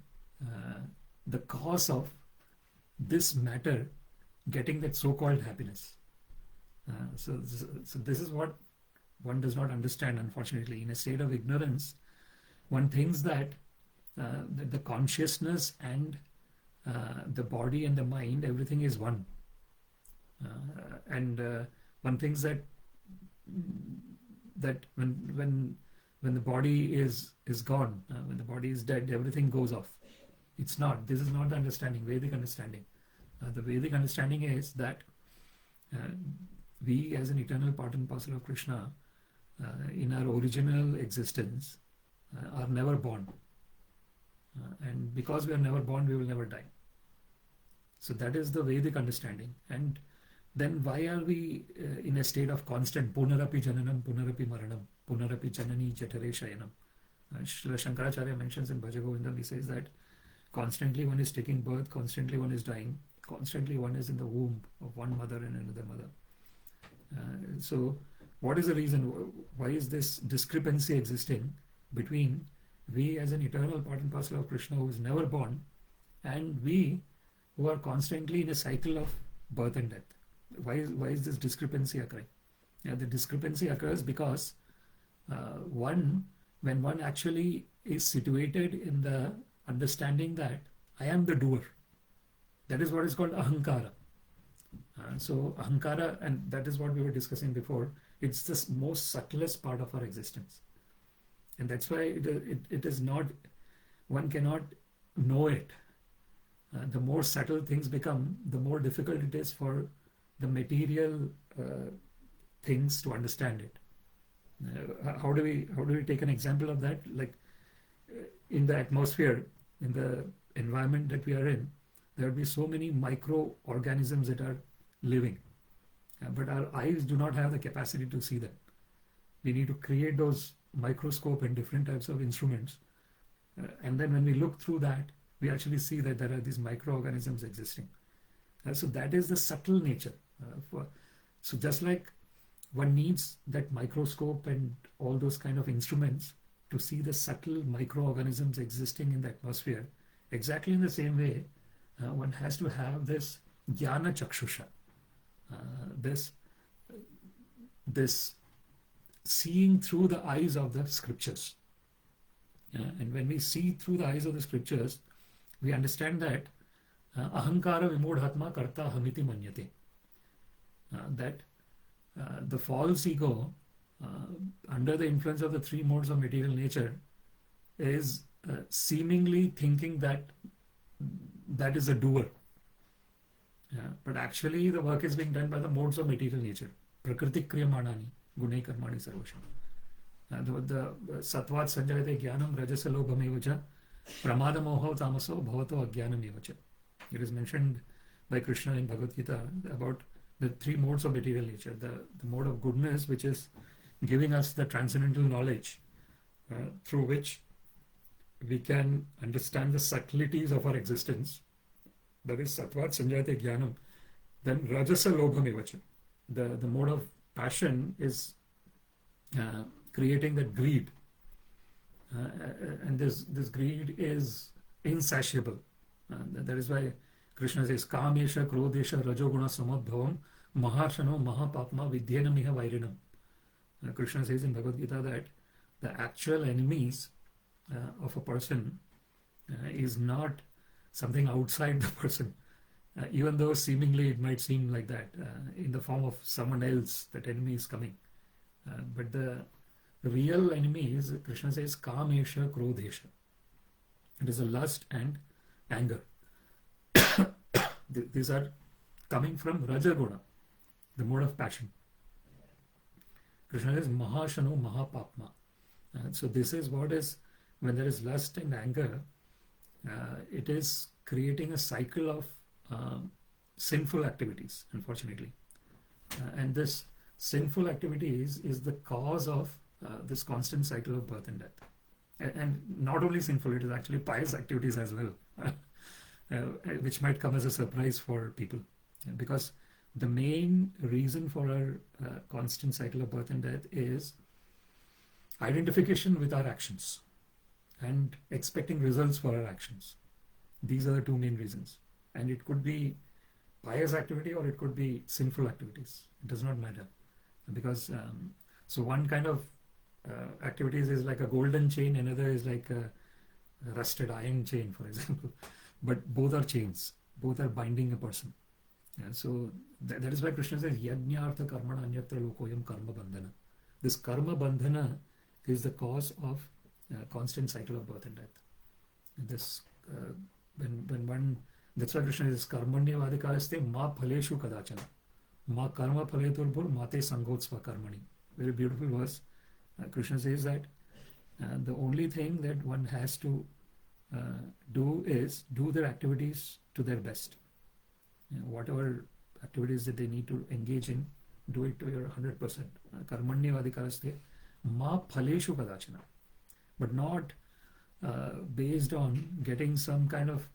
the cause of this matter getting that so-called happiness? So this is what one does not understand, unfortunately. In a state of ignorance, one thinks that the consciousness and the body and the mind, everything is one. And one thinks that when the body is gone, when the body is dead, everything goes off. It's not. This is not the understanding, Vedic understanding. The Vedic understanding is that we, as an eternal part and parcel of Krishna, in our original existence, are never born. And because we are never born, we will never die. So that is the Vedic understanding. And then why are we in a state of constant punarapi jananam, punarapi maranam, punarapi janani jatare shayanam? Srila Shankaracharya mentions in Bhaja Govinda, he says that constantly one is taking birth, constantly one is dying, constantly one is in the womb of one mother and another mother. So what is the reason? Why is this discrepancy existing between we as an eternal part and parcel of Krishna who is never born, and we who are constantly in a cycle of birth and death? Why is this discrepancy occurring? The discrepancy occurs because when one actually is situated in the understanding that I am the doer, that is what is called ahaṁkara. So ahaṁkara, and that is what we were discussing before, it's the most subtlest part of our existence. And that's why it is not, one cannot know it. The more subtle things become, the more difficult it is for the material things to understand it. How do we take an example of that? Like in the atmosphere, in the environment that we are in, there will be so many microorganisms that are living, but our eyes do not have the capacity to see them. We need to create those microscope and different types of instruments, and then when we look through that, we actually see that there are these microorganisms existing. So that is the subtle nature. So just like one needs that microscope and all those kind of instruments to see the subtle microorganisms existing in the atmosphere, exactly in the same way, one has to have this jnana chakshusha, this seeing through the eyes of the scriptures. And when we see through the eyes of the scriptures, we understand that ahaṁkara vimodhatma karta hamiti manyate. That the false ego, under the influence of the three modes of material nature, is seemingly thinking that is a doer. But actually the work is being done by the modes of material nature. Prakriti kriyamanani gunai karmani sarvasham. The satvat sanjayate jnanam rajasa lobhamevacha pramadamoho tamaso bhavato ajnanamevacha. It is mentioned by Krishna in Bhagavad Gita about the three modes of material nature. The mode of goodness, which is giving us the transcendental knowledge through which we can understand the subtleties of our existence. That is Satvat Sanjayate Jnanam. Then Rajasa Lobhamevacha. The mode of passion is creating that greed. And this greed is insatiable. That is why Krishna says, Kamesha, Krodesha, Rajoguna, Samadbhavam, Mahashano, Mahapapma, Vidyena Miha Vairinam. Krishna says in Bhagavad Gita that the actual enemies of a person is not something outside the person, even though seemingly it might seem like that, in the form of someone else, that enemy is coming. But the real enemy is, Krishna says, Kamesha, Krodesha. It is a lust and anger. These are coming from Rajaguna, the mode of passion. Krishna says Mahashano Mahapapma. So this is what is, when there is lust and anger, it is creating a cycle of sinful activities, unfortunately. And this sinful activities is the cause of this constant cycle of birth and death. And not only sinful, it is actually pious activities as well. which might come as a surprise for people. Because the main reason for our constant cycle of birth and death is identification with our actions and expecting results for our actions. These are the two main reasons. And it could be pious activity or it could be sinful activities. It does not matter. Because, so one kind of activities is like a golden chain, another is like a rusted iron chain, for example. But both are chains. Both are binding a person. So that is why Krishna says, Yajñārtha karmana anyatra lokoyam karma bandhana. This karma bandhana is the cause of constant cycle of birth and death. And this, when one, that's why Krishna says, karmanyavadikaraste ma phaleshu kadachana. Ma karma phaleturbhur mate sangotsva karmani. Very beautiful verse. Krishna says that the only thing that one has to do is do their activities to their best. Whatever activities that they need to engage in, do it to your 100%. Karmanyavadikaraste ma phaleshu kadachana. But not based on getting some kind of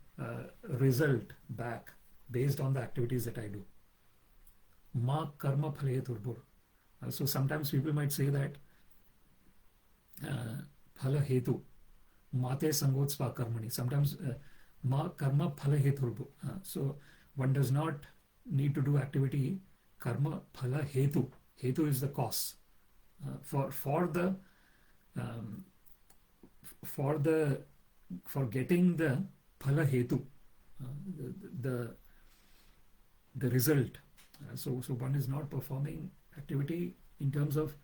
result back based on the activities that I do. Ma karma phaleturbhur. So sometimes people might say that phala hetu mate sangotsva karmani. Sometimes ma karma phala heturbhur. So one does not need to do activity karma phala hetu. Hetu is the cause for getting the phala hetu, the result. So one is not performing activity in terms of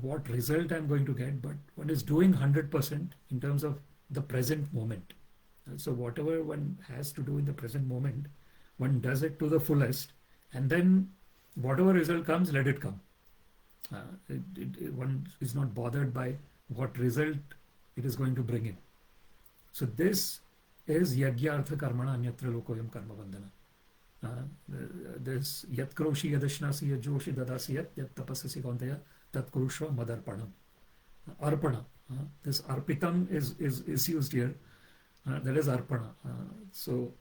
what result I'm going to get, but one is doing 100% in terms of the present moment. So whatever one has to do in the present moment, one does it to the fullest, and then whatever result comes, let it come. One is not bothered by what result it is going to bring in. So this is Yajñārtha karmana anyatra lokoyam karma bandhana. This yat kroshi yadashnasi yajoshi dadasi yat tapasasi kaunteya tat kurushva madarpanam. Arpana. This arpitam is used here. That is arpana. So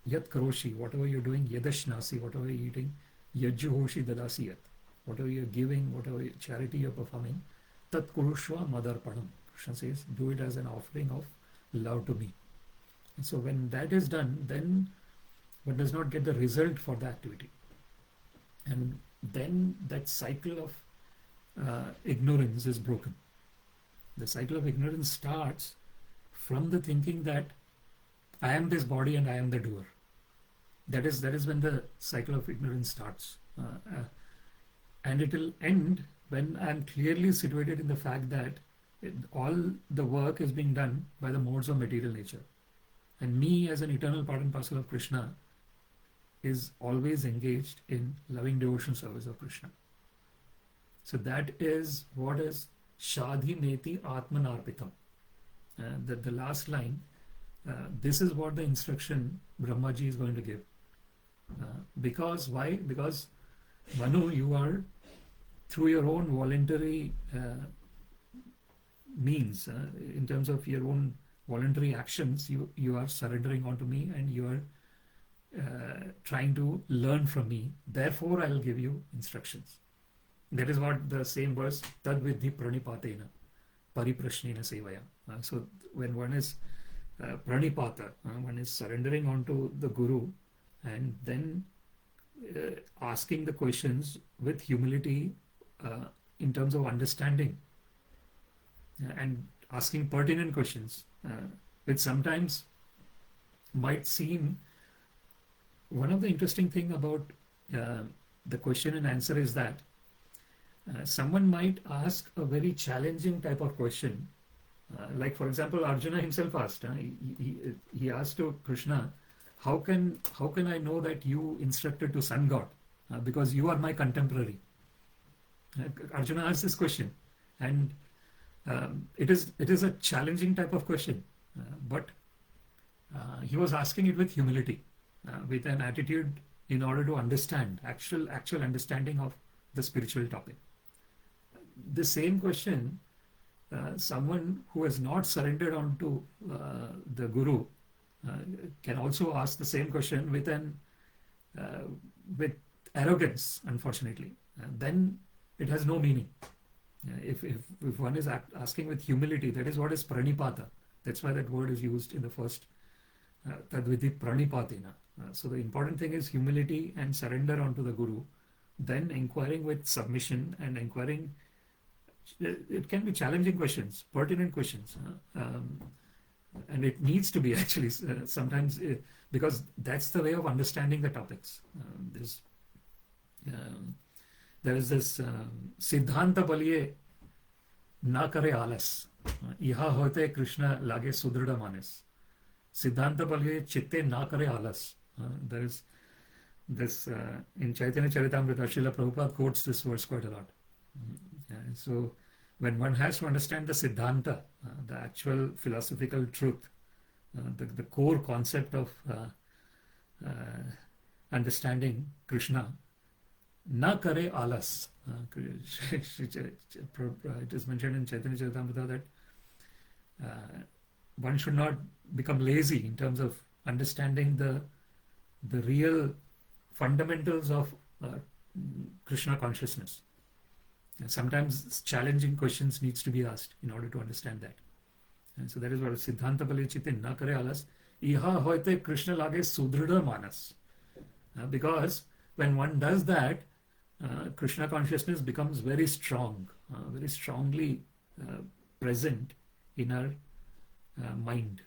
yat kroshi, whatever you're doing, yadashnasi, whatever you're eating, yajoshi dadasi yat, whatever you're giving, whatever charity you're performing, tat kurushva madarpanam. Krishna says, do it as an offering of love to me. And so when that is done, then one does not get the result for the activity. And then that cycle of ignorance is broken. The cycle of ignorance starts from the thinking that I am this body and I am the doer. That is when the cycle of ignorance starts. And it will end when I am clearly situated in the fact that all the work is being done by the modes of material nature. And me as an eternal part and parcel of Krishna is always engaged in loving devotion service of Krishna. So that is what is śādhi, mety, ātmanārpitam. The last line, this is what the instruction Brahmaji is going to give. Because why? Because Manu, you are through your own voluntary means, in terms of your own voluntary actions, you are surrendering onto me and you are trying to learn from me. Therefore, I will give you instructions. That is what the same verse, tad vidhi pranipatena, pariprashnena sevaya. So when one is pranipata, one is surrendering onto the Guru and then asking the questions with humility in terms of understanding and asking pertinent questions, which sometimes might seem. One of the interesting thing about the question and answer is that someone might ask a very challenging type of question. Like for example, Arjuna himself asked, he asked to Krishna, how can I know that you instructed to sun god? Because you are my contemporary. Arjuna asked this question, and it is a challenging type of question, but he was asking it with humility, with an attitude in order to understand, actual understanding of the spiritual topic. The same question, someone who has not surrendered onto the Guru can also ask the same question with arrogance, unfortunately. Then it has no meaning. If one is asking with humility, that is what is pranipata. That's why that word is used in the first tadviti pranipatina. So the important thing is humility and surrender onto the Guru, then inquiring with submission and inquiring. It can be challenging questions, pertinent questions, and it needs to be actually sometimes, because that's the way of understanding the topics. There is this siddhanta baliye na kare alas, iha hote Krishna lage sudrida manes. Siddhanta baliye chitte na kare alas. There is this in Chaitanya Charitamrita, Srila Prabhupada quotes this verse quite a lot. So when one has to understand the siddhanta, the actual philosophical truth, the core concept of understanding Krishna, na kare alas. It is mentioned in Chaitanya Charitamrita that one should not become lazy in terms of understanding the real fundamentals of Krishna consciousness. And sometimes challenging questions needs to be asked in order to understand that. And so that is what Siddhanta Bale Chitte na kare alas, iha hoite Krishna lage sudrida manas. Because when one does that, Krishna consciousness becomes very strong, very strongly present in our mind.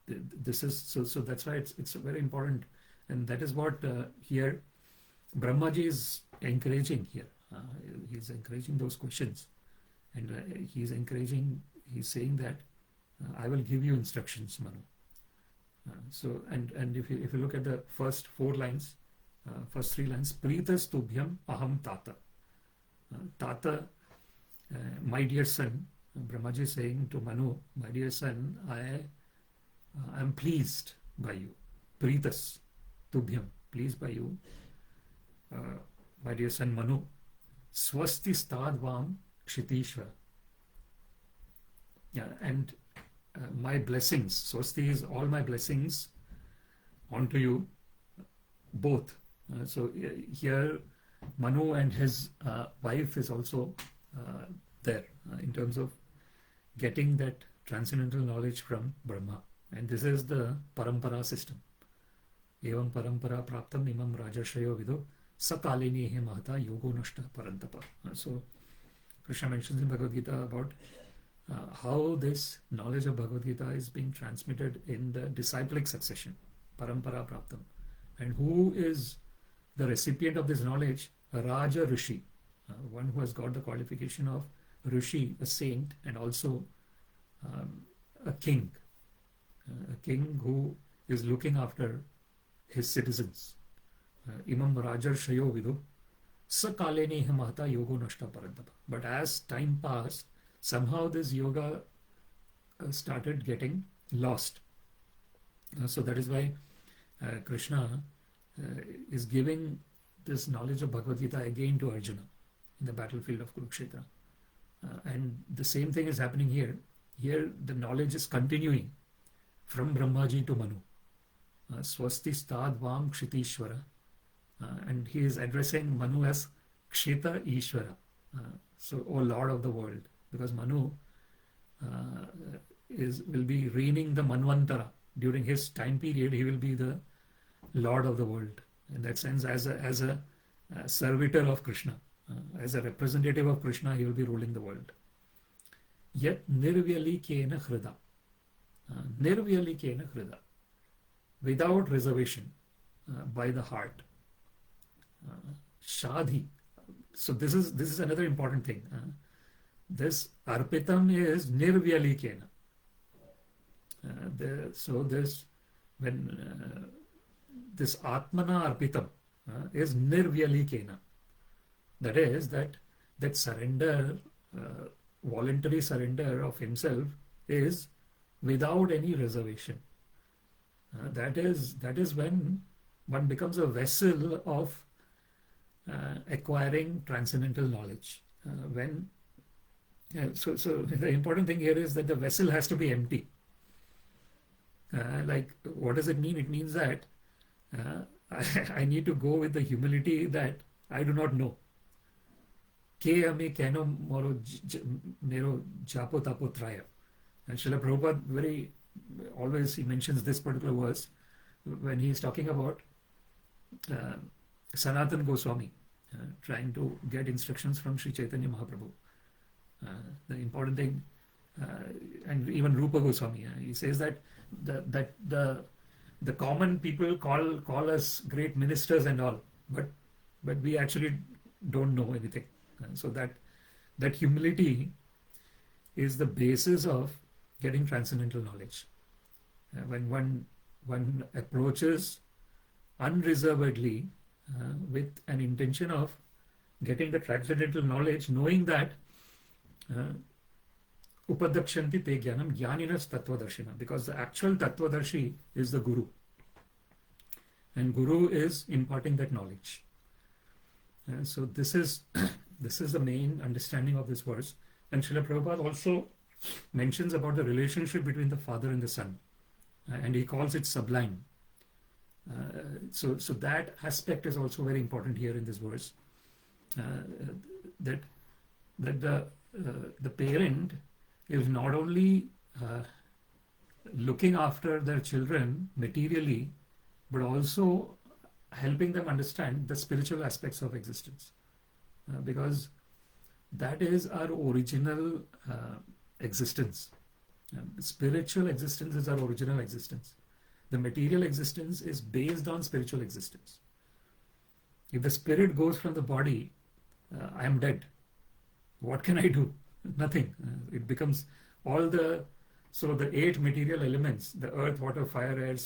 This is so that's why it's very important, and that is what here Brahmaji is encouraging here. He's encouraging those questions, and he's saying that I will give you instructions, Manu. So and if you look at the first three lines, prītas tubhyam ahaṁ tāta. Tāta, my dear son, Brahmaji is saying to Manu, my dear son, I am pleased by you. Prītas tubhyam, pleased by you. My dear son Manu, svasti stād kṣitīśvara. And my blessings, svasti is all my blessings onto you, both. So here Manu and his wife is also there in terms of getting that transcendental knowledge from Brahma. And this is the parampara system. Evam parampara praptam imam rajashayo vido sakalini mahata yogo nashta parantapa. So Krishna mentions in Bhagavad Gita about how this knowledge of Bhagavad Gita is being transmitted in the disciplic succession, parampara praptam. And who is the recipient of this knowledge? A Raja Rishi, one who has got the qualification of Rishi, a saint, and also a king who is looking after his citizens. Imam Rajar Shayo Vidu Sakaleni Mahata Yogo Nashta Parantapa. But as time passed, somehow this yoga started getting lost. So that is why Krishna is giving this knowledge of Bhagavad Gita again to Arjuna in the battlefield of Kurukshetra. And the same thing is happening here. Here the knowledge is continuing from Brahmaji to Manu. Svasti stād kṣitīśvara. And he is addressing Manu as kṣitīśvara. So, O Lord of the world. Because Manu will be reigning the Manvantara. During his time period, he will be the Lord of the world. In that sense, as a servitor of Krishna. As a representative of Krishna, he will be ruling the world. Yet nirvyalīkena hṛdā. Nirvyalīkena hṛdā. Without reservation, by the heart. Śādhi. So this is another important thing. This arpitam is nirvyalīkena. So this ātmanārpitam is nirvyalīkena. That is that surrender, voluntary surrender of himself is without any reservation. That is when one becomes a vessel of acquiring transcendental knowledge. So the important thing here is that the vessel has to be empty. Like, what does it mean? It means that I need to go with the humility that I do not know. Ke ame keno mero japo tapo traya. And Srila Prabhupada always he mentions this particular verse when he is talking about Sanātana Goswami trying to get instructions from Sri Chaitanya Mahaprabhu. The important thing, and even Rupa Goswami, he says that the common people call us great ministers and all, but we actually don't know anything. So that humility is the basis of getting transcendental knowledge. When one approaches unreservedly with an intention of getting the transcendental knowledge, knowing that upadakshanti te jnanam jnaninas tattvadarshina, because the actual tattvadarshi is the guru, and guru is imparting that knowledge. So this is the main understanding of this verse. And Srila Prabhupada also mentions about the relationship between the father and the son, and he calls it sublime. So that aspect is also very important here in this verse. That the parent is not only looking after their children materially, but also helping them understand the spiritual aspects of existence, because that is our original existence. Spiritual existence is our original existence. The material existence is based on spiritual existence. If the spirit goes from the body, I am dead. What can I do? Nothing. It becomes all the 8 material elements: the earth, water, fire, air,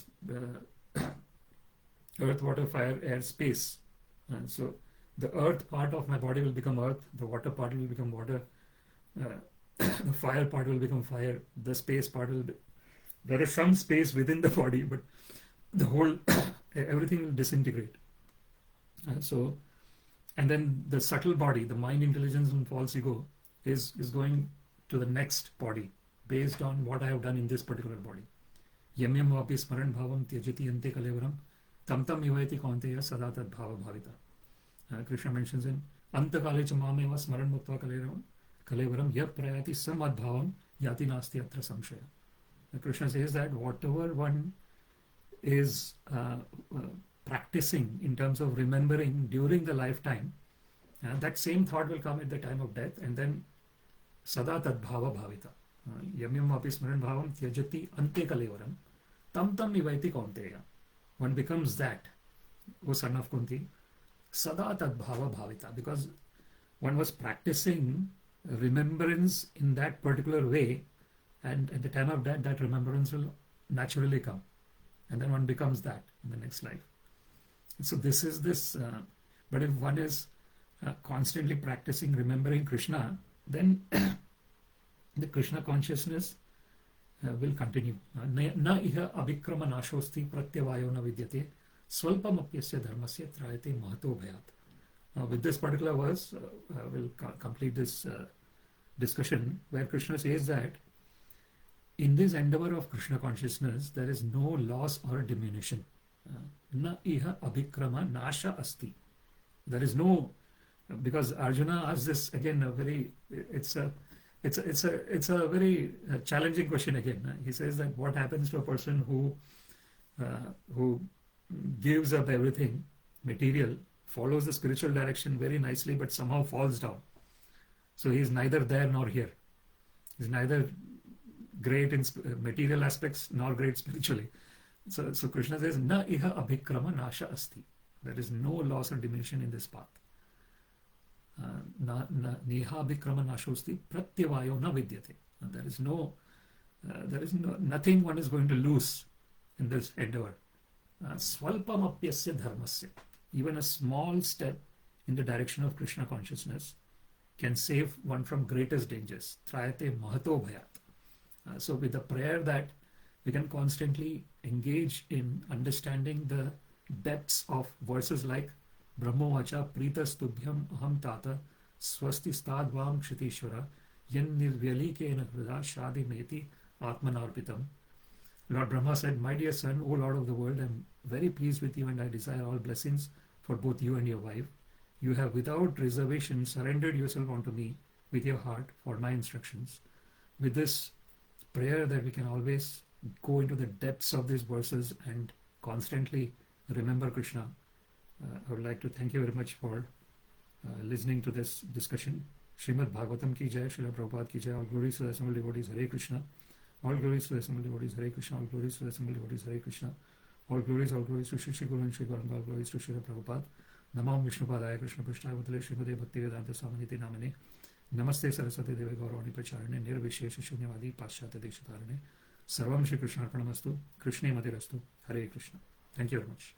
space. So the earth part of my body will become earth, the water part will become water, the fire part will become fire, the space part will be, there is some space within the body, but the whole everything will disintegrate. And then the subtle body, the mind, intelligence and false ego is going to the next body based on what I have done in this particular body. Yam yam vapi smaran bhavam tyajati ante kalevaram tam tam yuvaiti kaunteya sada tad bhava bhavita. Krishna mentions in antakale chamameva smaran muktva kalevaram yap prayati samad bhavam yati nasti atra samshaya. Krishna says that whatever one is practicing in terms of remembering during the lifetime, that same thought will come at the time of death, and then sada tad bhava bhavita. Yam yam vapi smaran bhavam tyajati ante kalevaram tam tam nivaiti kaunteya. One becomes that, O son of Kunti, sada tad bhava bhavita, because one was practicing remembrance in that particular way, and at the time of death, that remembrance will naturally come, and then one becomes that in the next life. So this is this. But if one is constantly practicing remembering Krishna, then the Krishna consciousness will continue. Na iha abhikrama nashosti pratyavayo na vidyate swalpam apyasya dharmasya trayate mahato bhayat. With this particular verse, we'll complete this discussion, where Krishna says that in this endeavor of Krishna consciousness, there is no loss or diminution. Na iha abhikrama nasha asti. There is no, because Arjuna asks this again it's a very challenging question again. He says that what happens to a person who gives up everything material, follows the spiritual direction very nicely, but somehow falls down. So he is neither there nor here. He is neither great in material aspects nor great spiritually. So Krishna says, na iha abhikrama nasha asti. There is no loss or diminution in this path. Niha abhikrama nashosti pratyavayo na vidyate. There is nothing one is going to lose in this endeavor. Swalpam apyasya dharmasya. Even a small step in the direction of Krishna consciousness can save one from greatest dangers. Trayate mahato bhayat. So with the prayer that we can constantly engage in understanding the depths of verses like brahmovāca, prītas, tubhyam, ahaṁ, tāta, svasti, stād, kṣitīśvara, nirvyalīkena hṛdā, śādhi, mety, ātmanārpitam. Lord Brahma said, "My dear son, O Lord of the world, I am very pleased with you and I desire all blessings for both you and your wife. You have without reservation surrendered yourself unto me with your heart for my instructions." With this prayer that we can always go into the depths of these verses and constantly remember Krishna, I would like to thank you very much for listening to this discussion. Śrīmad Bhāgavatam ki jai, Srila Prabhupada ki jai. All glories to the assembled devotees, Hare Krishna. All glories to the assembled devotees, Hare Krishna. All glories to the assembled devotees, Hare Krishna. All glories to Shri Guru and Shri Gauranga. All glories to Srila Prabhupada. Namam Vishnupadaya Krishna Prashtaya Bhutale Srimade Bhaktivedanta Swaminiti Namane. Namaste Saraswati Deve Gauravani Pacharane Nirvishesha Shunyavadi Paschata Dekshatarane. Sarvam Shri Krishna Arpanamastu. Krishne Madirastu. Hare Krishna. Thank you very much.